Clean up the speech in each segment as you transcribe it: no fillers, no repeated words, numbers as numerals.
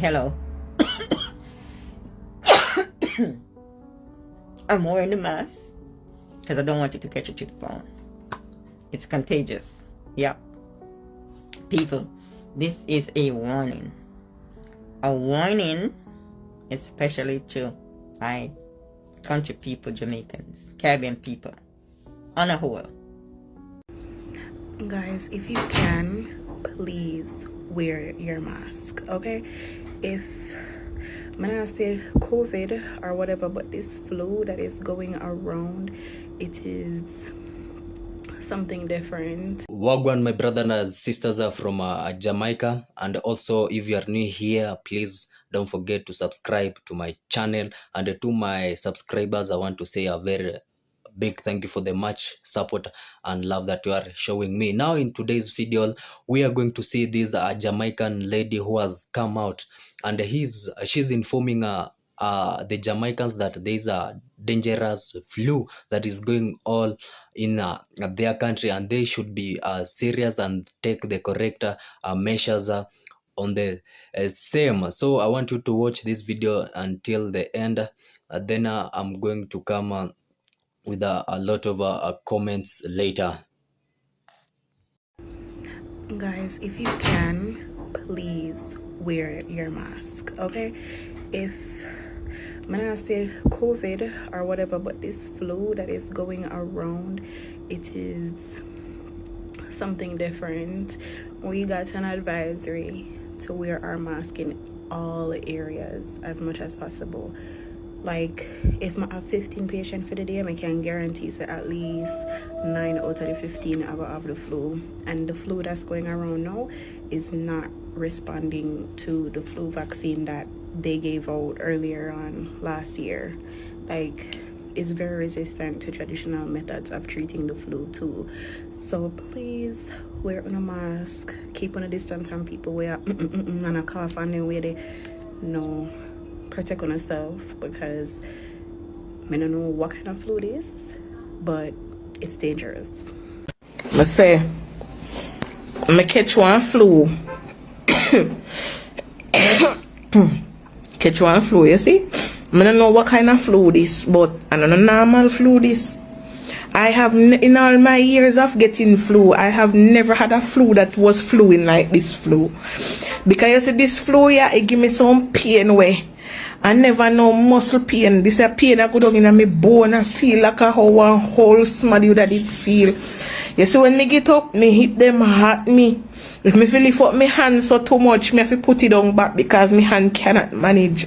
Hello. I'm wearing the mask because I don't want you to catch it to the phone. It's contagious. Yep. People, this is a warning. A warning, especially to my country people, Jamaicans, Caribbean people, on a whole. Guys, if you can, please wear your mask, okay? If I'm not say COVID or whatever, but this flu that is going around, it is something different. Wagwan, my brothers and sisters are from Jamaica, and also if you are new here, please don't forget to subscribe to my channel. And to my subscribers, I want to say a very big thank you for the much support and love that you are showing me. Now in today's video, we are going to see this Jamaican lady who has come out, and she's informing the Jamaicans that there is a dangerous flu that is going all in their country, and they should be serious and take the correct measures on the same. So I want you to watch this video until the end. Then I'm going to come with a lot of comments later. Guys, if you can, please wear your mask, okay? If I'm not say COVID or whatever, but this flu that is going around, it is something different. We got an advisory to wear our mask in all areas as much as possible. Like, if I have 15 patients for the day, I can guarantee that at least 9 out of the 15 have the flu. And the flu that's going around now is not responding to the flu vaccine that they gave out earlier on last year. Like, it's very resistant to traditional methods of treating the flu too. So please wear a mask, keep on a distance from people where and a cough and then where they no. Protect on yourself, because I don't know what kind of flu it is, but it's dangerous. I say, I catch one flu. Catch one flu, you see? I don't know what kind of flu this, but I don't know normal flu this. I have, in all my years of getting flu, I have never had a flu that was fluing like this flu. Because you see, this flu, yeah, it give me some pain way. I never know muscle pain. This is a pain I go down in my bone. I feel like a whole somebody that it feel. You see, when me get up, me hip them hurt me. If me feel lift up my hands so too much, me have to put it down back because my hand cannot manage.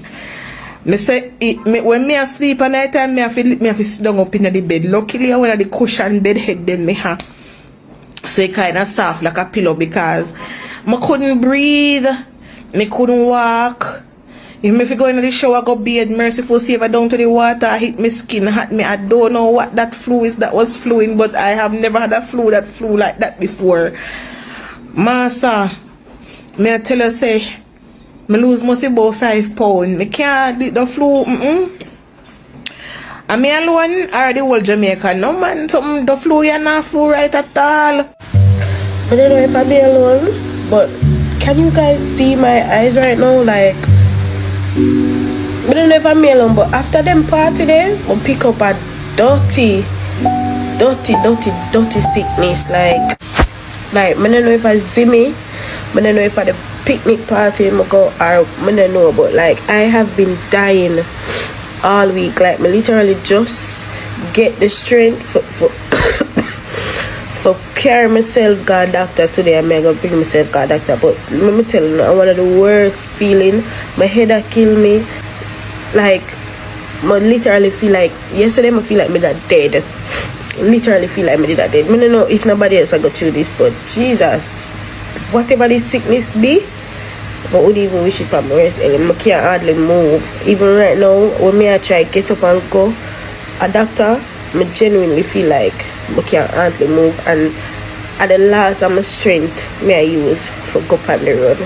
Me say when me asleep at night time, me have to sit down up in the bed. Luckily, I want the cushion bed head then me have. So it kind of soft like a pillow because I couldn't breathe. Me couldn't walk. If me go into the shower, go bathe, merciful savior down to the water, hit my skin, hurt me. I don't know what that flu is that was fluing, but I have never had a flu that flew like that before. Master, me I tell you say, me lose must about 5 pounds. Me can't do the flu. And me alone or the whole Jamaica. No man, something the flu you not flu right at all. I don't know if I'm alone, but can you guys see my eyes right now? Like, I don't know if I'm alone, but after them party there, I'll pick up a dirty sickness. Like I don't know if I zimmy, I don't know if I the picnic party I go, or I don't know, but like I have been dying all week. Like me literally just get the strength for carry myself God doctor today. I'm gonna bring myself God doctor, but let me tell you, one of the worst feeling. My head a kill me. Like I literally feel like yesterday I feel like me that dead. Literally feel like me that dead. I don't know if nobody else I go through this, but Jesus, whatever this sickness be, I would even wish it from my rest. I can't hardly move. Even right now, when me I try get up and go, a doctor, I genuinely feel like I can't hardly move, and at the last of my strength me I use for go on the road.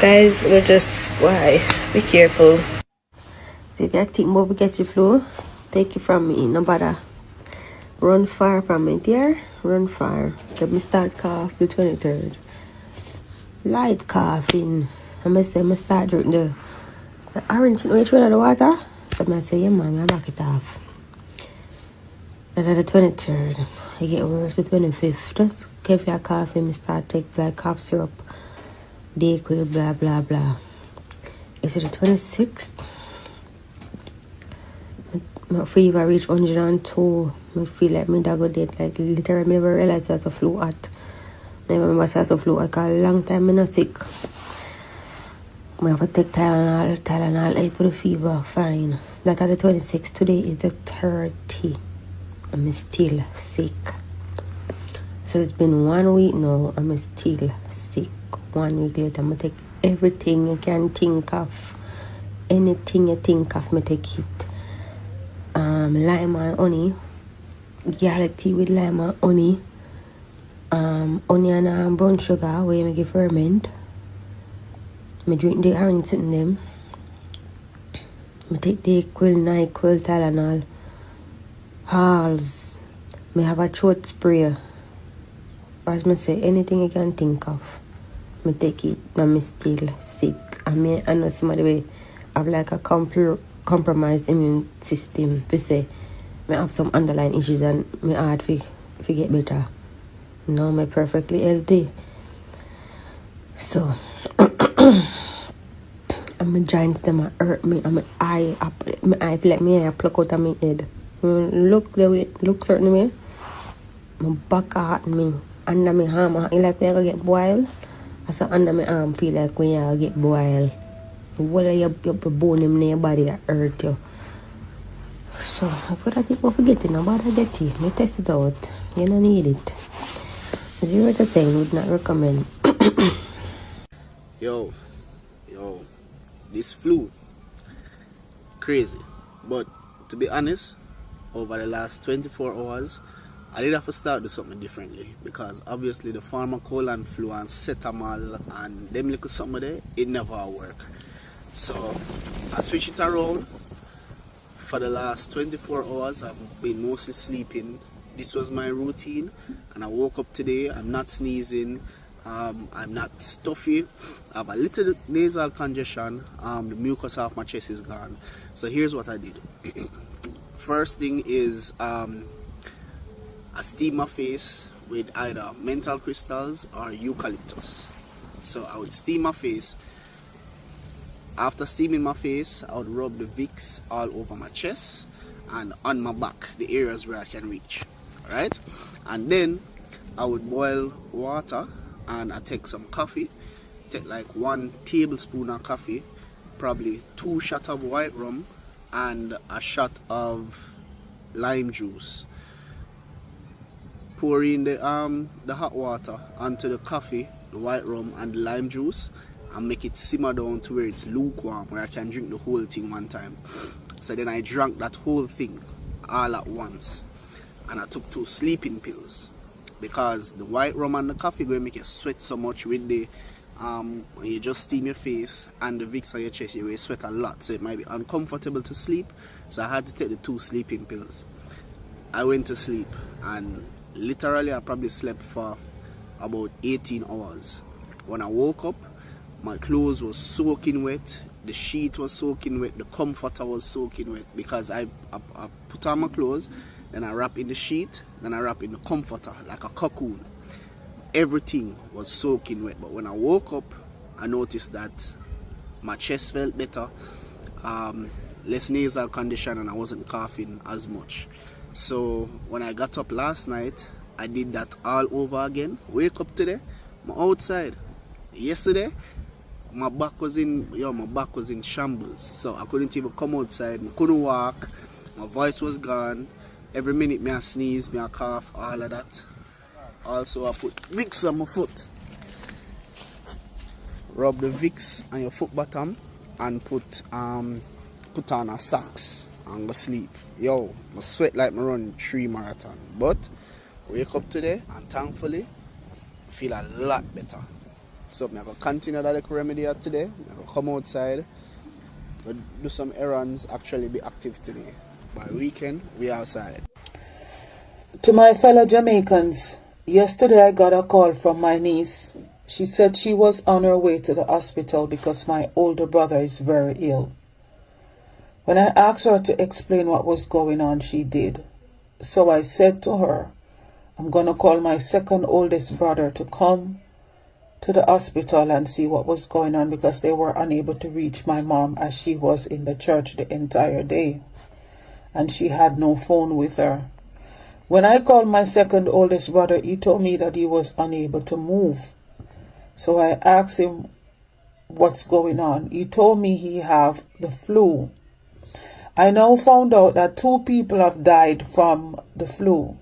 Guys, we just be careful. So if you think about we get your flu, take it from me, no bother. Run far from it, yeah? Run far. Let me start cough the 23rd. light coughing. I say I start drinking the orange which one of the water. So I say, yeah man, I back it off. That's the 23rd. I get worse the 25th. Just give your coffee, I start take like cough syrup. Dayquil, blah blah blah. Is it the 26th? My fever reach 102. I feel like my dog dead. Like literally never realized that's a flu at. Never remember that's a flu. I call a long time I'm not sick. I have to take Tylenol help with the fever. Fine. That are the 26th. Today is the 30th. I'm still sick. So it's been 1 week now. I'm still sick. 1 week later, I'm going to take everything you can think of. Anything you think of, I take it. Lime and honey. Garlic tea with lime and honey. Onion and brown sugar where you make it ferment. I drink the orange in them. I take the NyQuil, Tylenol. Halls. I have a throat spray. As I say, anything you can think of. I take it and I'm still sick. I know somebody will have like a compromised immune system. We say, I have some underlying issues and my heart to get better. Now I'm perfectly healthy. So, and my joints them hurt me and my eye like me eye pluck out of my head. Look certain way. My back hurt me. Under my arm, I like when I get boiled. I saw under my arm feel like when I get boiled. What are your bone in your body hurt you? So if I think of forgetting about that, me test it out. You don't need it. 0 to 10 would not recommend. Yo, this flu, crazy. But to be honest, over the last 24 hours, I did have to start do something differently because obviously the pharmacola flu and cetamol and them little something there, it never work. So I switched it around. For the last 24 hours, I've been mostly sleeping. This was my routine, and I woke up today. I'm not sneezing. I'm not stuffy. I have a little nasal congestion. The mucus off my chest is gone. So here's what I did. First thing is I steam my face with either menthol crystals or eucalyptus. So I would steam my face. After steaming my face, I would rub the Vicks all over my chest and on my back, the areas where I can reach. Alright? And then I would boil water and I take some coffee. Take like 1 tablespoon of coffee, probably 2 shots of white rum and a shot of lime juice. Pour in the hot water onto the coffee, the white rum and the lime juice and make it simmer down to where it's lukewarm, where I can drink the whole thing one time. So then I drank that whole thing all at once, and I took 2 sleeping pills because the white rum and the coffee going to make you sweat so much with the when you just steam your face and the Vicks on your chest, you will sweat a lot, so it might be uncomfortable to sleep. So I had to take the 2 sleeping pills. I went to sleep and literally I probably slept for about 18 hours. When I woke up, my clothes were soaking wet, the sheet was soaking wet, the comforter was soaking wet because I put on my clothes, then I wrap in the sheet, then I wrap in the comforter like a cocoon. Everything was soaking wet. But when I woke up, I noticed that my chest felt better, less nasal condition, and I wasn't coughing as much. So when I got up last night, I did that all over again. Wake up today, I'm outside. Yesterday, my back was in shambles, so I couldn't even come outside. I couldn't walk. My voice was gone. Every minute, me I sneeze, me I cough, all of that. Also, I put Vicks on my foot. Rub the Vicks on your foot bottom and put on a socks and go sleep. Yo, I sweat like I run 3 marathons. But wake up today and thankfully feel a lot better. So I'm going to continue that remedy today. I'm going to come outside, do some errands, actually be active today. By weekend, we outside. To my fellow Jamaicans, yesterday I got a call from my niece She said she was on her way to the hospital because my older brother is very ill. When I asked her to explain what was going on, she did. So I said to her, I'm going to call my second oldest brother to come to the hospital and see what was going on, because they were unable to reach my mom as she was in the church the entire day and she had no phone with her. When I called my second oldest brother, he told me that he was unable to move. So I asked him what's going on. He told me he have the flu. I now found out that 2 people have died from the flu.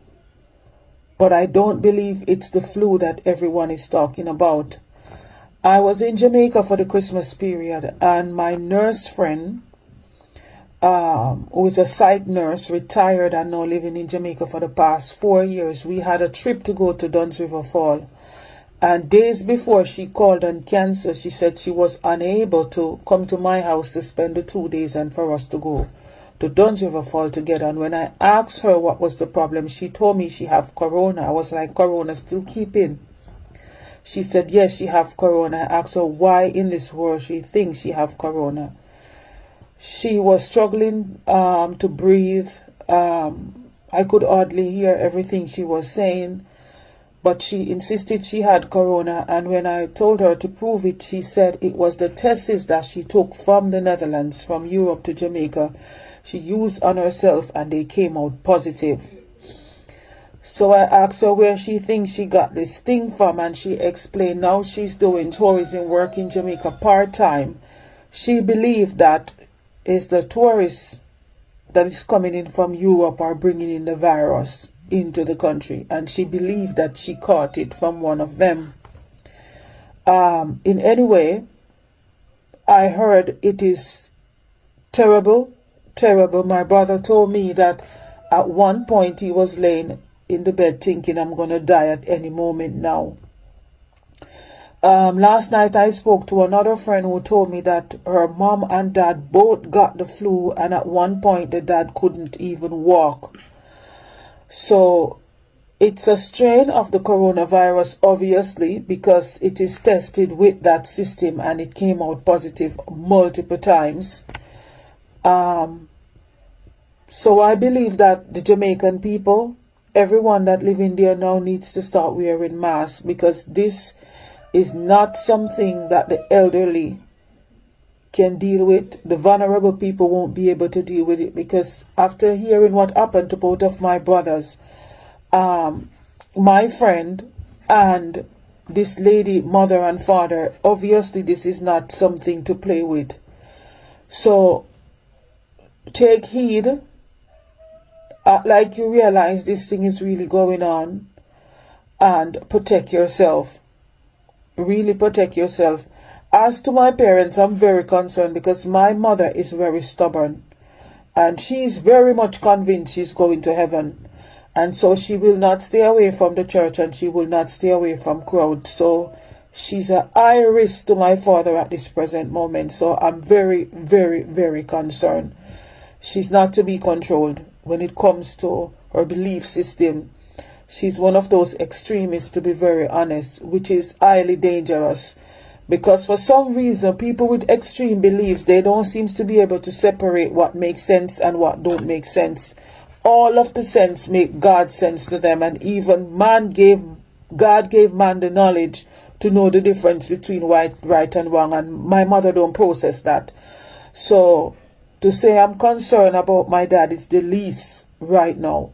But I don't believe it's the flu that everyone is talking about. I was in Jamaica for the Christmas period, and my nurse friend, who is a psych nurse, retired and now living in Jamaica for the past 4 years, we had a trip to go to Duns River Fall. And days before she called and canceled, she said she was unable to come to my house to spend the 2 days and for us to go to Duns River Fall together. And when I asked her what was the problem, she told me she have corona. I was like, corona still keeping? She said, yes, she have corona. I asked her why in this world she thinks she have corona. She was struggling to breathe. I could hardly hear everything she was saying, but she insisted she had corona. And when I told her to prove it, she said it was the tests that she took from the Netherlands, from Europe to Jamaica. She used on herself and they came out positive. So I asked her where she thinks she got this thing from, and she explained now she's doing tourism work in Jamaica part-time. She believed that it's the tourists that is coming in from Europe are bringing in the virus into the country, and she believed that she caught it from one of them. In any way, I heard it is terrible. My brother told me that at one point he was laying in the bed thinking, I'm going to die at any moment now. Last night I spoke to another friend who told me that her mom and dad both got the flu, and at one point the dad couldn't even walk. So it's a strain of the coronavirus, obviously, because it is tested with that system and it came out positive multiple times. So I believe that the Jamaican people, everyone that live in there now, needs to start wearing masks, because this is not something that the elderly can deal with. The vulnerable people won't be able to deal with it, because after hearing what happened to both of my brothers, my friend and this lady, mother and father, obviously this is not something to play with. So take heed. Like you realize this thing is really going on, and protect yourself. Really protect yourself. As to my parents, I'm very concerned because my mother is very stubborn and she's very much convinced she's going to heaven, and so she will not stay away from the church and she will not stay away from crowds. So she's a high risk to my father at this present moment. So I'm very, very, very concerned. She's not to be controlled when it comes to her belief system. She's one of those extremists, to be very honest, which is highly dangerous, because for some reason people with extreme beliefs, they don't seem to be able to separate what makes sense and what don't make sense. All of the sense make God sense to them, and even God gave man the knowledge to know the difference between right and wrong, and my mother don't process that. So to say I'm concerned about my dad is the least right now.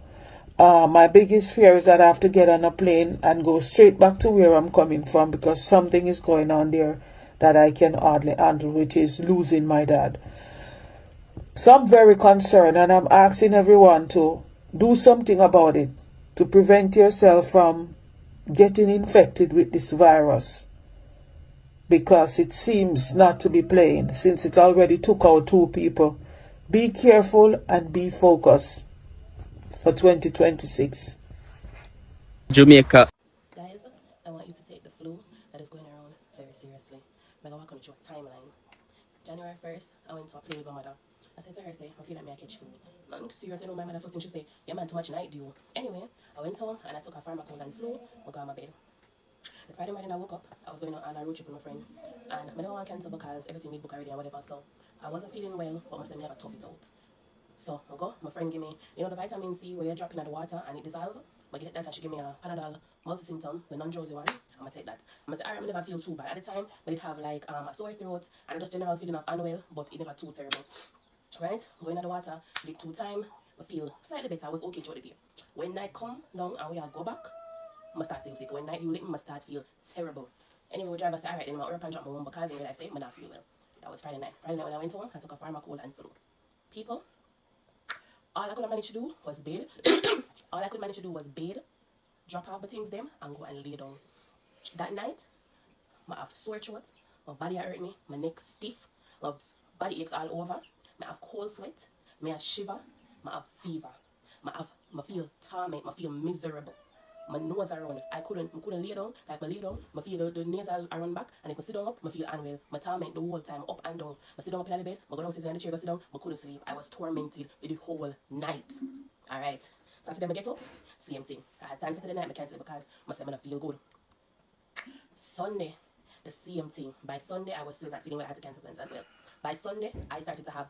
My biggest fear is that I have to get on a plane and go straight back to where I'm coming from, because something is going on there that I can hardly handle, which is losing my dad. So I'm very concerned, and I'm asking everyone to do something about it to prevent yourself from getting infected with this virus, because it seems not to be playing since it already took out 2 people. Be careful and be focused for 2026. Jamaica. Guys, I want you to take the flu that is going around very seriously. I'm going to walk on a short timeline. January 1st, I went to a play with my mother. I said to her, I feel like me I catch flu. Nothing serious, my mother first thing she say, yeah man, too much night dew. Anyway, I went home and I took a pharmacol and flu. I got on my bed. The Friday morning I woke up, I was going on a road trip with my friend, and I didn't want to cancel because everything we booked already and whatever, so I wasn't feeling well, but I said me have a tough it out. So I go, my friend give me, you know the vitamin C where you drop in the water and it dissolve? I get that and she give me a Panadol multi-symptom, the non-drowsy one. I'm gonna take that. I'm gonna say, alright, I never feel too bad. At the time, but it have like a sore throat and just general feeling of unwell, but it never too terrible. Right? Going in the water, dip 2 times, I feel slightly better. I was okay throughout the day. When night come down and we all go back, I start feeling sick. When night you I start feel terrible. Anyway, we drive us, alright, then I'm up and drop my home because I say, I not feel well. That was Friday night. Friday night when I went home, I took a pharma cold and flu. People, all I could manage to do was bathe. All I could manage to do was bathe, drop off the things them, and go and lay down. That night, I have sore throat, my body hurt me, my neck stiff, my body aches all over, I have cold sweat, I have shiver, I have fever, I feel torment, I feel miserable. My nose around, I couldn't lay down. Like I lay down, I feel the nasal around back, and if I sit down up, I feel unwell. My torment the whole time, up and down. I sit down up in the bed, I go downstairs in the chair, go sit down, I couldn't sleep. I was tormented the whole night. Alright. Saturday I get up, same thing. I had time Saturday night, I cancel because I said I don't feel good. Sunday, the same thing. By Sunday, I was still not feeling well. I had to cancel plans as well. By Sunday, I started to have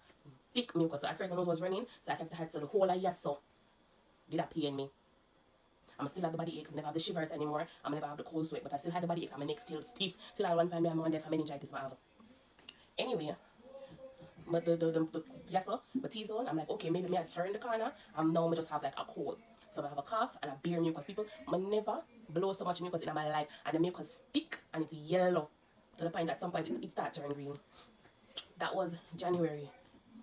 thick mucus. So at first my nose was running, so I started to have the whole of yes, so did that pain me. I'm still have the body aches, I never have the shivers anymore, I never have the cold sweat, but I still had the body aches and my neck still stiff. Still at one time I'm on there for meningitis. Anyway, but the T-zone, I'm like, okay, maybe I turn the corner, and now I just have like a cold. So I have a cough and a bare mucus. People, I never blow so much mucus in my life, and the mucus thick and it's yellow to the point that at some point it starts turning green. That was January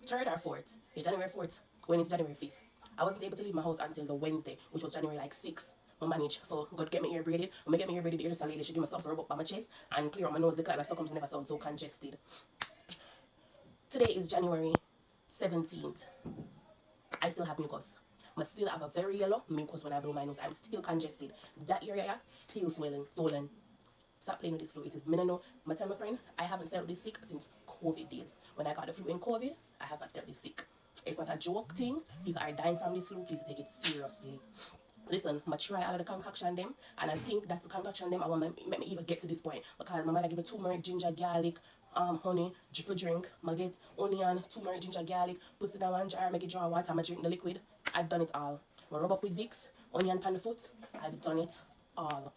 3rd or 4th. Yeah, January 4th, going into January 5th. I wasn't able to leave my house until the Wednesday, which was January like 6th. I managed for God get my ear braided. When I get my ear braided, the ear lady, she give me something to rub up by my chest and clear up my nose because my stomach never sound so congested. Today is January 17th. I still have mucus. I still have a very yellow mucus when I blow my nose. I'm still congested. That area still swollen. Stop playing with this flu. It is menino. I tell my friend, I haven't felt this sick since COVID days. When I got the flu in COVID, I haven't felt this sick. It's not a joke thing. People are dying from this flu. Please take it seriously. Listen, I'm try all of the concoction them, and I think that's the concoction them I want to make me even get to this point. Because my mother give me turmeric, ginger, garlic, honey, for drink. I get onion, turmeric, ginger, garlic, put it in one jar, make it draw water, I drink the liquid. I've done it all. I rub up with Vicks, onion pan the foot. I've done it all.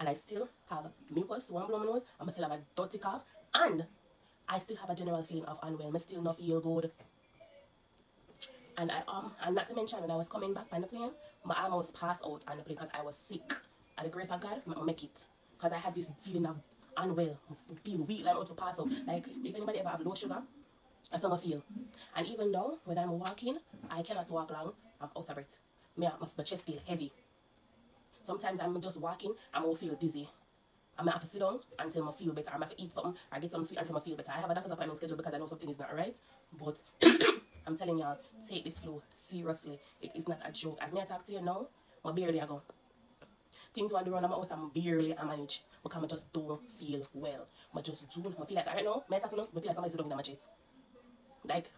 And I still have mucus, one blow my nose, and I still have a dirty cough, and I still have a general feeling of unwell. I still not feel good. And and not to mention, when I was coming back on the plane, I almost passed out on the plane because I was sick. At the grace of God, I make it. Because I had this feeling of unwell, feel weak, like I'm about to pass out. Like, if anybody ever have low sugar, that's how I feel. And even though, when I'm walking, I cannot walk long, I'm out of breath. My chest feel heavy. Sometimes I'm just walking, I will feel dizzy. I might have to sit down until I feel better. I might have to eat something or get some sweet until I feel better. I have a doctor's appointment scheduled because I know something is not right. But I'm telling y'all, take this flu seriously. It is not a joke. As me I talk to you now, I barely go. Things want to run on my house, I'm barely manage because I just don't feel well. I just don't. I feel like right now, I talk to them, I feel like somebody's sitting on my chest. Like,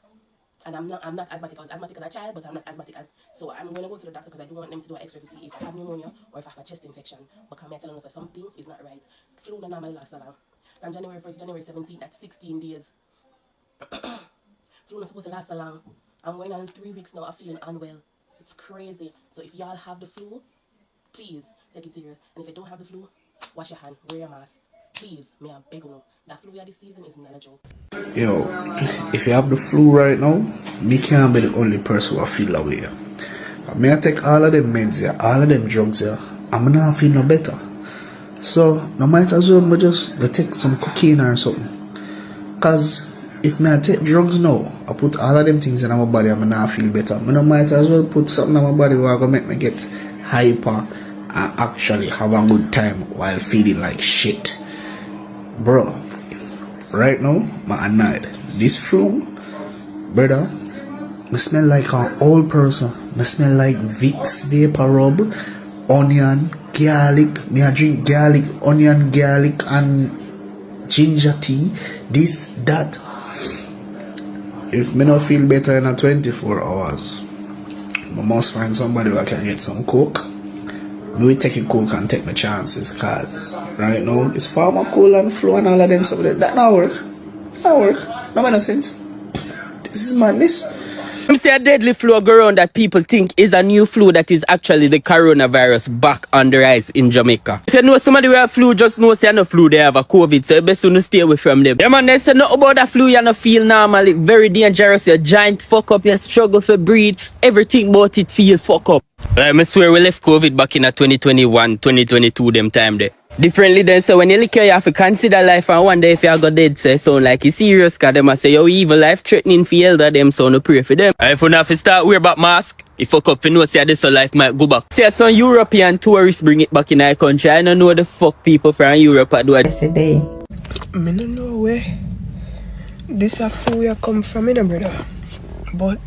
and I'm not asthmatic. I was asthmatic as a child, but I'm not asthmatic as. So I'm going to go to the doctor because I do want them to do an X-ray to see if I have pneumonia or if I have a chest infection. Because I'm telling them that something is not right. Flu not normally lasts so long. From January 1st to January 17th, that's 16 days. Flu not supposed to last so long. I'm going on 3 weeks now of feeling unwell. It's crazy. So if y'all have the flu, please take it serious. And if you don't have the flu, wash your hand, wear your mask. Please, may I beg you. That flu this season is not a joke. Yo, if you have the flu right now, me can't be the only person who feel that way. May I take all of them meds here, all of them drugs here, I'm not feel no better. So, no might as well just go take some cocaine or something. Cause if me I take drugs now, I put all of them things in my body, I'm not feel better. I no might as well put something in my body where I go make me get hyper and actually have a good time while feeling like shit. Bro, right now, I'm annoyed. This flu, brother, I smell like an old person. I smell like Vicks vapor rub, onion, garlic. Me I drink garlic, onion, garlic, and ginger tea. This, that. If me not feel better in 24 hours, I must find somebody who I can get some coke we take a coke and take my chances, cause right now it's far more cold and flu and all of them stuff. That not work. Not work. No make no sense. This is madness. I'm say a deadly flu go around that people think is a new flu that is actually the coronavirus back on the rise in Jamaica. If you know somebody who have flu, just know say no flu, they have a COVID, so you best to stay away from them. Yeah man, they say nothing about that flu, you no feel normal, it's very dangerous, you giant fuck up, you struggle for breathe, everything about it feel fuck up. I swear we left COVID back in a 2021, 2022 them time there. Differently then, so when you look here, you have to consider life and wonder if you go dead, so it sound like it's serious, cause them a say yo evil life threatening for elder them, so no pray for them. If you have to start wear back mask, if fuck up you know say this so life might go back. See some European tourists bring it back in our country, I don't know the fuck people from Europe are doing. Yesterday. I don't know where this a flu come from, brother. But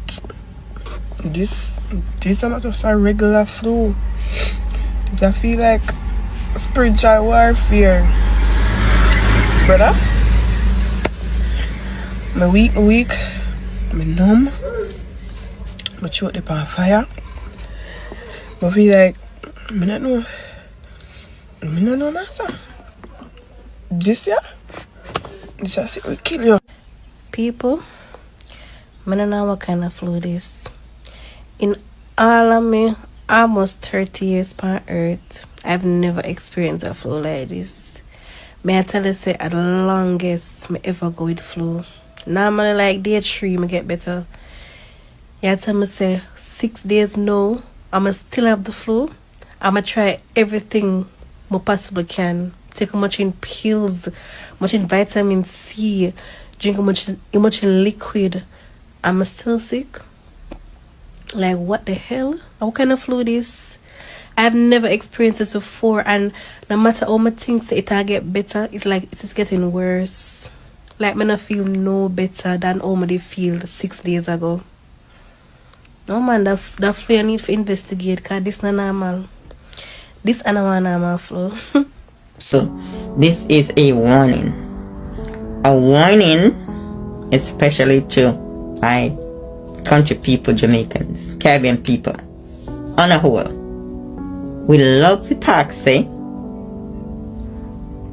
this is not just a regular flu. I feel like spiritual warfare, brother. My weak, I'm numb, my throat up on fire. I feel like I don't know, master. This will kill you. People, I don't know what kind of flu this. In all of me, almost 30 years on earth, I've never experienced a flu like this. May I tell you, say, at the longest I ever go with flu. Normally, like day 3, I get better. You tell me, say, 6 days now, I'ma still have the flu. I'ma try everything I possibly can. Take much in pills, much in vitamin C, drink much in liquid. I'm still sick. Like, what the hell? What kind of flu this? I've never experienced this before, and no matter how much things it'll get better, it's like it is getting worse. Like, I don't feel no better than how I feel 6 days ago. No man, that flu I need to investigate, because this is not normal. This is not normal flu. So, this is a warning. A warning, especially to my country people, Jamaicans, Caribbean people, on a whole. We love to talk, say,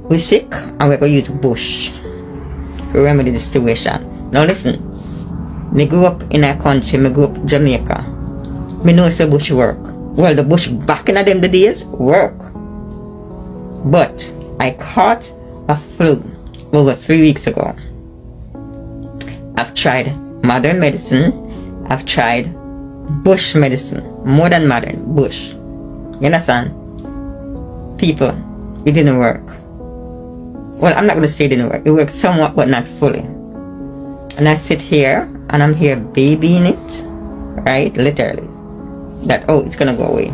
we're sick and we're going to use bush to remedy the situation. Now listen, me grew up in a country, me grew up in Jamaica. Me know it's a bush work. Well, the bush back in them the days work. But I caught a flu over 3 weeks ago. I've tried modern medicine. I've tried bush medicine. More than modern, bush. You understand? People, it didn't work. Well, I'm not going to say it didn't work. It worked somewhat, but not fully. And I sit here, and I'm here babying it, right? Literally. That, oh, it's going to go away.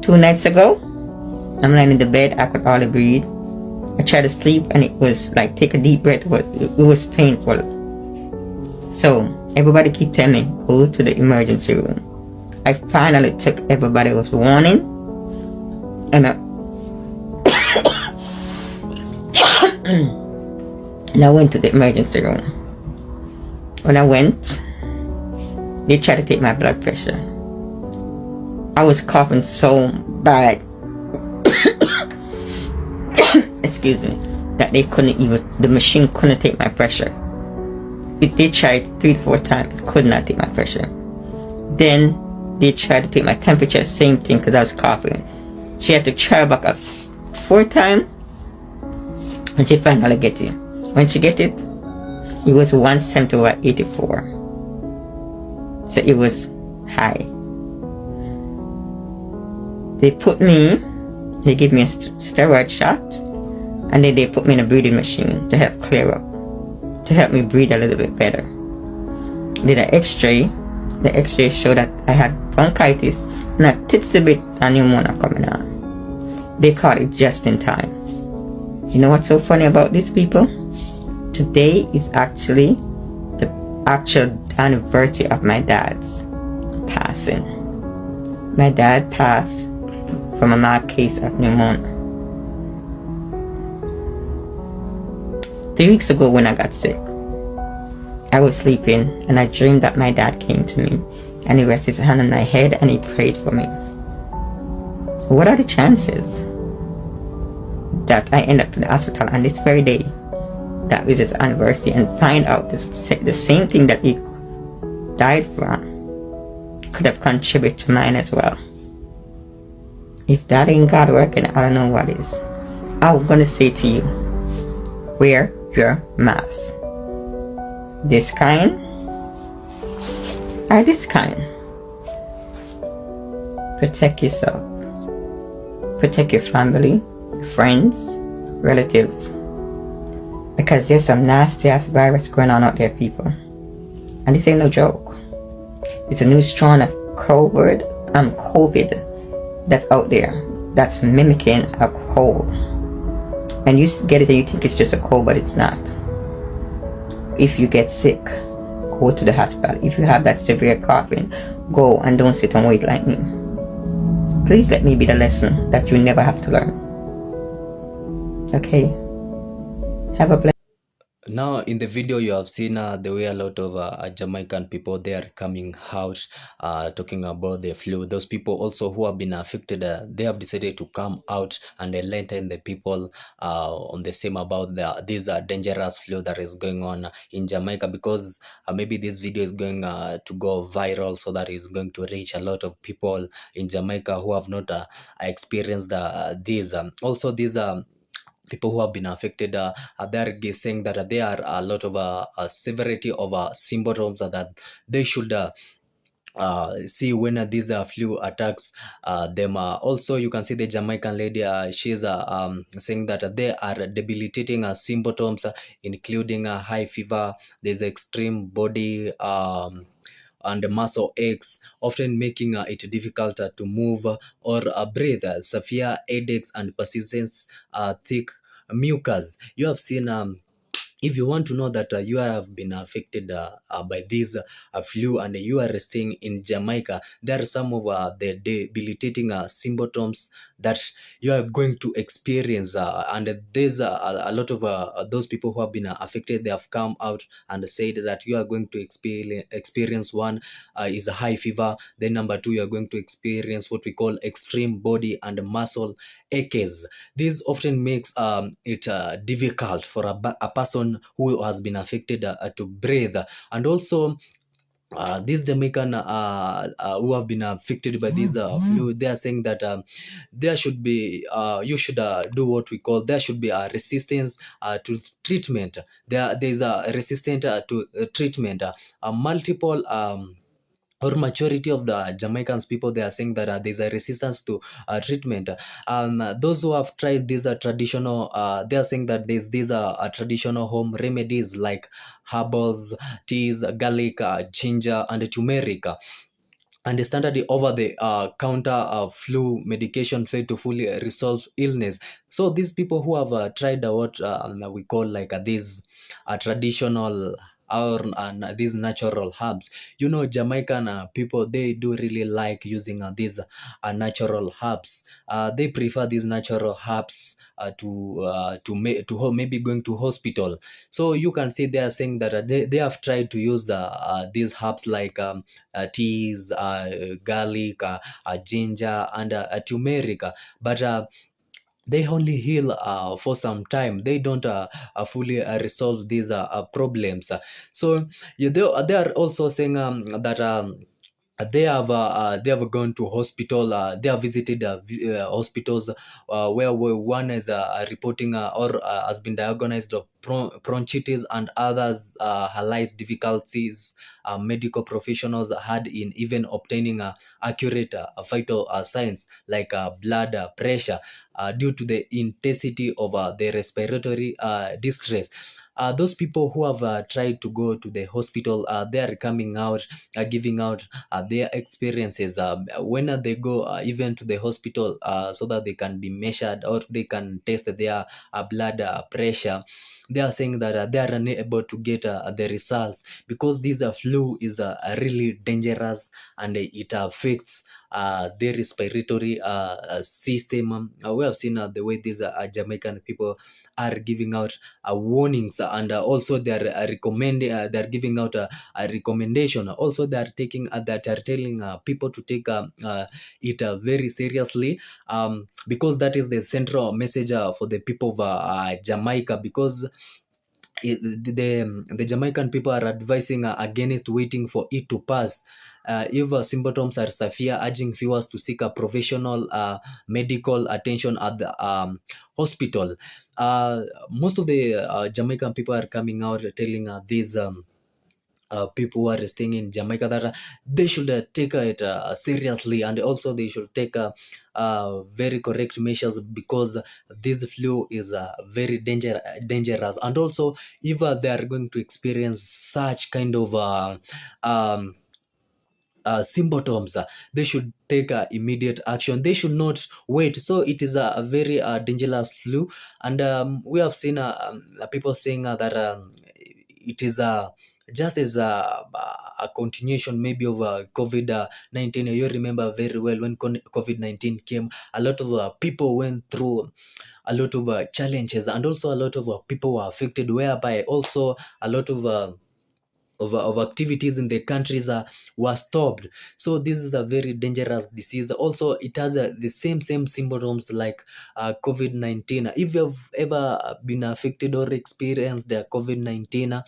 2 nights ago, I'm lying in the bed, I could hardly breathe. I tried to sleep, and it was like, take a deep breath, but it was painful. So, everybody keep telling me, go to the emergency room. I finally took everybody's warning, and and I went to the emergency room. When I went, they tried to take my blood pressure. I was coughing so bad, excuse me, that they couldn't even, the machine couldn't take my pressure. They tried 3 to 4 times, could not take my pressure. Then they tried to take my temperature, same thing, because I was coughing. She had to try back a 4th time, and she finally get it. When she get it, it was 170/84. So it was high. They gave me a steroid shot, and then they put me in a breathing machine to help clear up, to help me breathe a little bit better. Did an x-ray. The x-ray showed that I had bronchitis and a titsy bit of pneumonia coming on. They caught it just in time. You know what's so funny about these people? Today is actually the actual anniversary of my dad's passing. My dad passed from a mild case of pneumonia. 3 weeks ago when I got sick, I was sleeping and I dreamed that my dad came to me and he rested his hand on my head and he prayed for me. What are the chances that I end up in the hospital on this very day that is his anniversary and find out the same thing that he died from could have contributed to mine as well? If that ain't God working, I don't know what is. I'm gonna say to you, wear your mask. This kind or this kind. Protect yourself. Protect your family, friends, relatives. Because there's some nasty ass virus going on out there, people. And this ain't no joke. It's a new strain of COVID that's out there that's mimicking a cold. And you get it and you think it's just a cold, but it's not. If you get sick, go to the hospital. If you have that severe coughing, go and don't sit and wait like me. Please let me be the lesson that you never have to learn. Okay? Have a blessed. Now in the video you have seen the way a lot of Jamaican people, they are coming out talking about the flu. Those people also who have been affected, they have decided to come out and enlighten the people on the same about this dangerous flu that is going on in Jamaica, because maybe this video is going to go viral, so that is going to reach a lot of people in Jamaica who have not experienced this. Also these people who have been affected, they're saying that there are a lot of severity of symptoms that they should see when these flu attacks them. Also you can see the Jamaican lady, she's saying that they are debilitating symptoms, including high fever, there's extreme body and muscle aches, often making it difficult to move or breathe, severe headaches and persistent thick mucus. You have seen if you want to know that you have been affected by this flu and you are staying in Jamaica, there are some of the debilitating symptoms that you are going to experience. And there's a lot of those people who have been affected, they have come out and said that you are going to experience one is a high fever. Then number two, you are going to experience what we call extreme body and muscle aches. This often makes it difficult for a person who has been affected to breathe. And also these Jamaican who have been affected by this flu, they are saying that there should be you should do what we call, there should be a resistance to treatment. There's a resistance to treatment. Multiple or majority of the Jamaicans people, they are saying that there's a resistance to treatment. Those who have tried these traditional, they are saying that there's these traditional home remedies like herbals, teas, garlic, ginger, and turmeric. And the standard over the counter flu medication failed to fully resolve illness. So these people who have tried what we call like these traditional or these natural herbs, you know, Jamaican people, they do really like using these natural herbs. They prefer these natural herbs to maybe going to hospital. So you can see they are saying that they have tried to use these herbs like teas, garlic, ginger, and turmeric, but they only heal for some time. They don't fully resolve these problems. So yeah, they are also saying that they have gone to hospital. They have visited hospitals where one is reporting or has been diagnosed of bronchitis, and others highlights difficulties medical professionals had in even obtaining accurate vital signs like blood pressure due to the intensity of the respiratory distress. Those people who have tried to go to the hospital, they are coming out, giving out their experiences when they go even to the hospital so that they can be measured or they can test their blood pressure. They are saying that they are unable to get the results because this flu is really dangerous and it affects their respiratory system. We have seen the way these Jamaican people are giving out warnings, and also they are recommending. They are giving out a recommendation. Also, they are taking. That are telling people to take it very seriously, because that is the central message for the people of Jamaica. Because the Jamaican people are advising against waiting for it to pass. If symptoms are severe, urging viewers to seek a professional medical attention at the hospital. Most of the Jamaican people are coming out telling these people who are staying in Jamaica that they should take it seriously, and also they should take very correct measures, because this flu is very dangerous. And also, if they are going to experience such kind of um, symptoms, they should take immediate action. They should not wait. So it is a very dangerous flu, and we have seen people saying that it is just as a continuation maybe of COVID-19. You remember very well when COVID-19 came, a lot of people went through a lot of challenges, and also a lot of people were affected, whereby also a lot of activities in the countries were stopped. So this is a very dangerous disease. Also, it has the same symptoms like COVID-19. If you have ever been affected or experienced the COVID-19,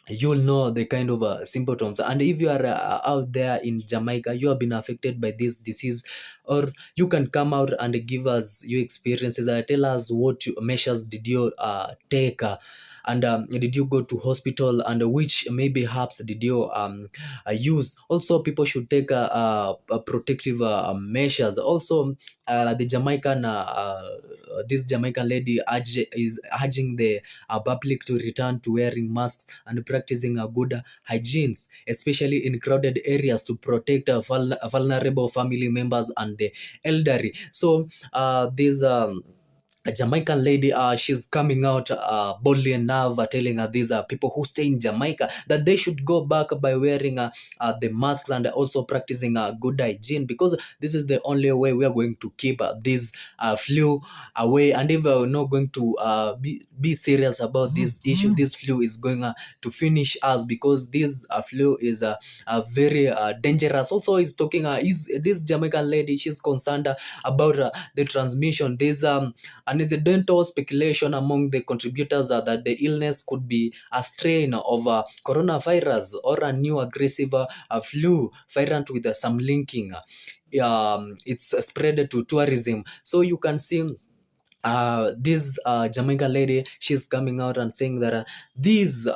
you'll know the kind of symptoms. And if you are out there in Jamaica, you have been affected by this disease, or you can come out and give us your experiences. Tell us what measures did you take, and did you go to hospital, and which maybe herbs did you use. Also, people should take protective measures. Also, the Jamaican this Jamaican lady is urging the public to return to wearing masks and practicing a good hygiene, especially in crowded areas, to protect vulnerable family members and the elderly. So this a Jamaican lady, she's coming out boldly enough, telling these people who stay in Jamaica that they should go back by wearing the masks and also practicing good hygiene, because this is the only way we are going to keep this flu away. And if we're not going to be serious about this issue, this flu is going to finish us, because this flu is very dangerous. Also, is talking is this Jamaican lady, she's concerned about the transmission. There's an incidental speculation among the contributors that the illness could be a strain of coronavirus or a new aggressive flu variant with some linking. It's spread to tourism. So you can see this Jamaica lady, she's coming out and saying that this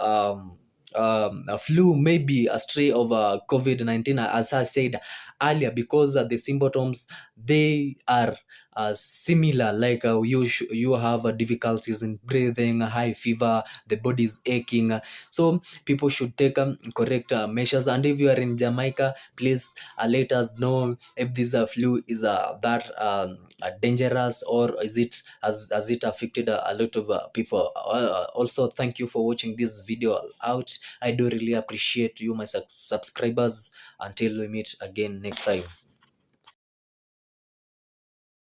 flu may be a stray of COVID-19, as I said earlier, because the symptoms, they are similar. Like you have difficulties in breathing, high fever, the body is aching. So people should take correct measures. And if you are in Jamaica, please let us know if this flu is that dangerous, or is it has it affected a lot of people. Also, thank you for watching this video out. I do really appreciate you, my subscribers. Until we meet again next time.